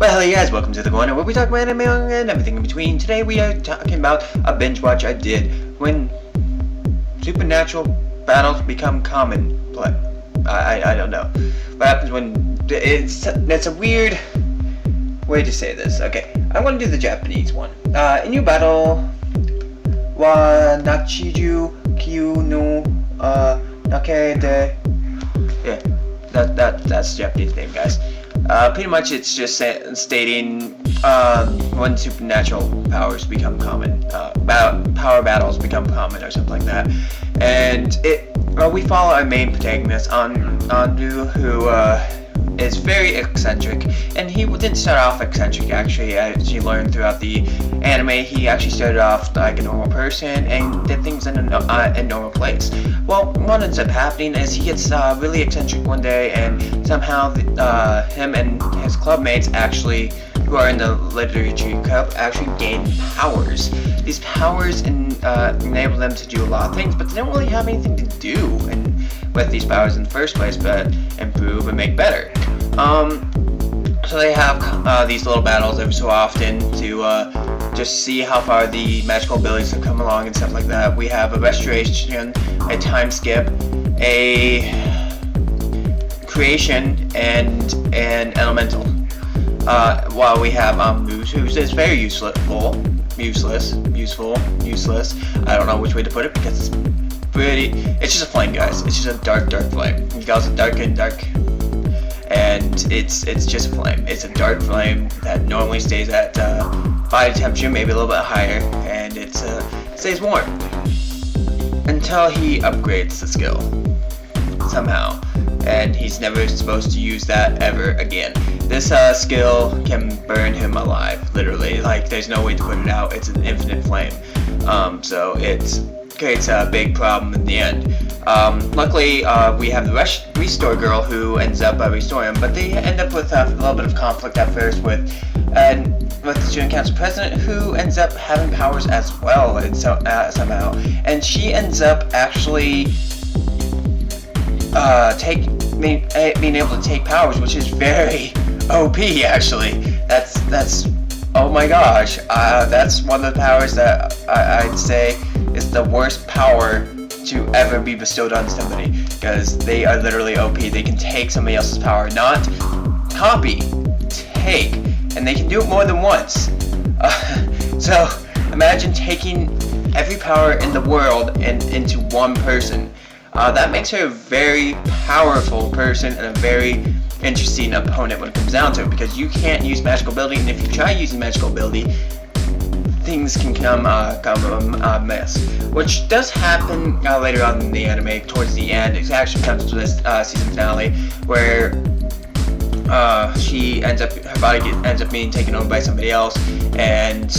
Well, hello guys, welcome to The Corner, where we talk about anime and everything in between. Today we are talking about a binge watch I did when supernatural battles become common. I don't know. What happens when it's a weird way to say this. Okay, I'm going to do the Japanese one. Inou battle wa Nichijou kei no Naka De. Yeah, that's the Japanese name, guys. Pretty much it's just stating when supernatural powers become common, power battles become common or something like that. And we follow our main protagonist, Inou, who is very eccentric, and he didn't start off eccentric actually. As you learn throughout the anime, he actually started off like a normal person and did things in a normal place. Well, what ends up happening is he gets really eccentric one day, and somehow him and his clubmates actually, who are in the Literature Cup, actually gain powers. These powers enable them to do a lot of things, but they don't really have anything to do with these powers in the first place, but improve and make better. So they have these little battles every so often to just see how far the magical abilities have come along and stuff like that. We have a restoration, a time skip, a creation, and an elemental. While we have moves, who is very useful. I don't know which way to put it because it's just a flame, guys. It's just a dark flame. He calls it dark, and it's just a flame. It's a dark flame that normally stays at body temperature, maybe a little bit higher, and it stays warm until he upgrades the skill somehow, and he's never supposed to use that ever again. This skill can burn him alive, literally. Like, there's no way to put it out. It's an infinite flame. So it creates a big problem in the end. Luckily, we have the restore girl who ends up restoring him, but they end up with a little bit of conflict at first with the student council president, who ends up having powers as well, and somehow, and she ends up actually being able to take powers, which is very OP actually. That's oh my gosh, that's one of the powers that I'd say is the worst power to ever be bestowed on somebody, because they are literally OP. They can take somebody else's power, not copy, take, and they can do it more than once. So imagine taking every power in the world and into one person. That makes her a very powerful person and a very interesting opponent when it comes down to it, because you can't use magical ability, and if you try using magical ability, things can come a mess, which does happen later on in the anime. Towards the end, it actually comes to this season finale where her body ends up being taken over by somebody else, and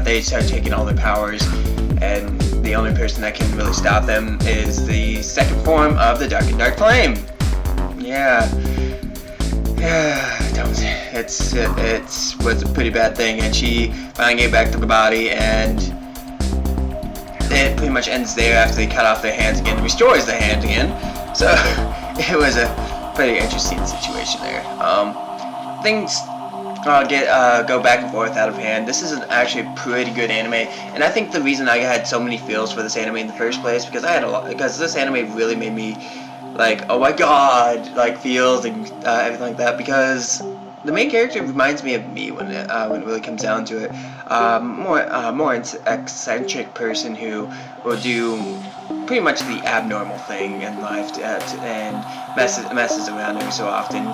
they start taking all their powers, and the only person that can really stop them is the second form of the dark flame. Yeah, it was a pretty bad thing, and she finally gave back to the body, and it pretty much ends there after they cut off their hands again, restores the hand again. So it was a pretty interesting situation there. Things go back and forth out of hand. This is actually a pretty good anime, and I think the reason I had so many feels for this anime in the first place, because this anime really made me like, oh my god, like feels and everything like that, because the main character reminds me of me when it really comes down to it. More eccentric person who will do pretty much the abnormal thing in life and messes around every so often,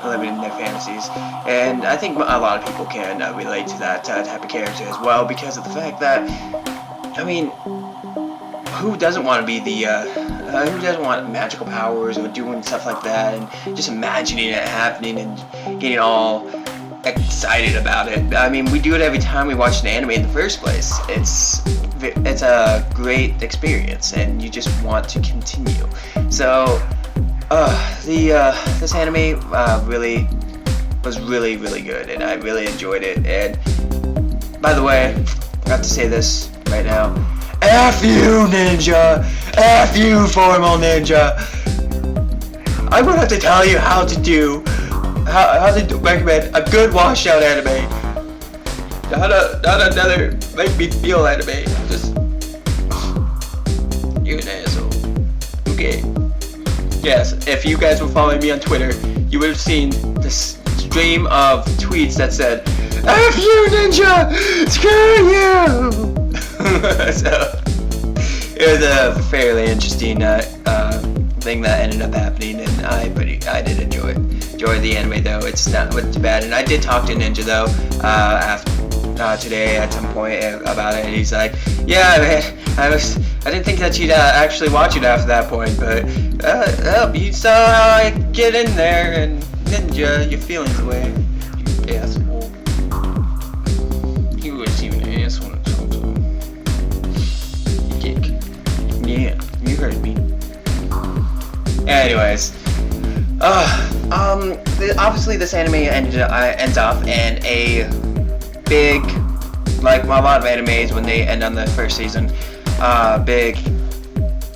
living in their fantasies. And I think a lot of people can relate to that type of character as well, because of the fact that, I mean, who doesn't want to be who doesn't want magical powers or doing stuff like that and just imagining it happening and getting all excited about it? I mean, we do it every time we watch an anime in the first place. It's a great experience, and you just want to continue. So this anime really was really good, and I really enjoyed it. And by the way, I forgot to say this right now. F you, ninja! F you, formal ninja! I will have to tell you how to do how they recommend a good washout anime. Not another make me feel anime. Just you're an asshole. Okay. Yes, if you guys were following me on Twitter, you would have seen this stream of tweets that said, "F you, Ninja! Screw you!" So it was a fairly interesting thing that ended up happening, and I did enjoy the anime though. It's not too bad, and I did talk to Ninja though after today at some point about it. He's like, "Yeah, man, I didn't think that you'd actually watch it after that point, but you saw how I get in there, and Ninja, your feelings away, you asshole. You was even an asshole." Yeah, you heard me. Anyways, obviously this anime ends off in a big, like a lot of animes when they end on the first season, big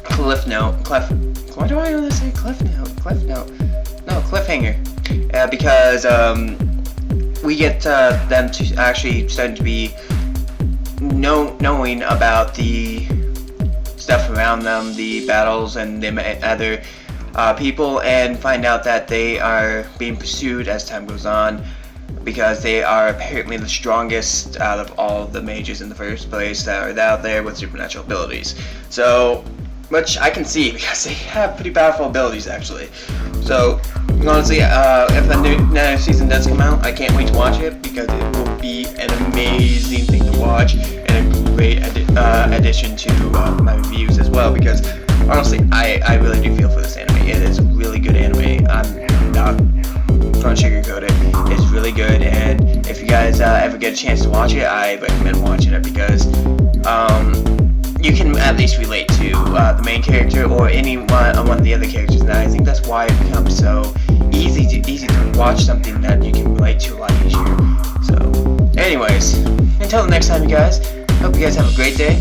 cliff note. Why do I always say cliff note? No, cliffhanger. Because we get them to actually start to be knowing about the stuff around them, the battles and the other people, and find out that they are being pursued as time goes on, because they are apparently the strongest out of all of the mages in the first place that are out there with supernatural abilities. So, which I can see because they have pretty powerful abilities actually. So, honestly, if the new season does come out, I can't wait to watch it because it will be an amazing thing to watch and a great addition to my reviews as well, because honestly, I really do feel for this anime. It is a really good anime. I'm not gonna sugarcoat it. It's really good, and if you guys ever get a chance to watch it, I recommend watching it because you can at least relate to the main character or any one of the other characters, and I think that's why it becomes so easy to watch something that you can relate to a lot easier. So, anyways, until the next time, you guys, hope you guys have a great day.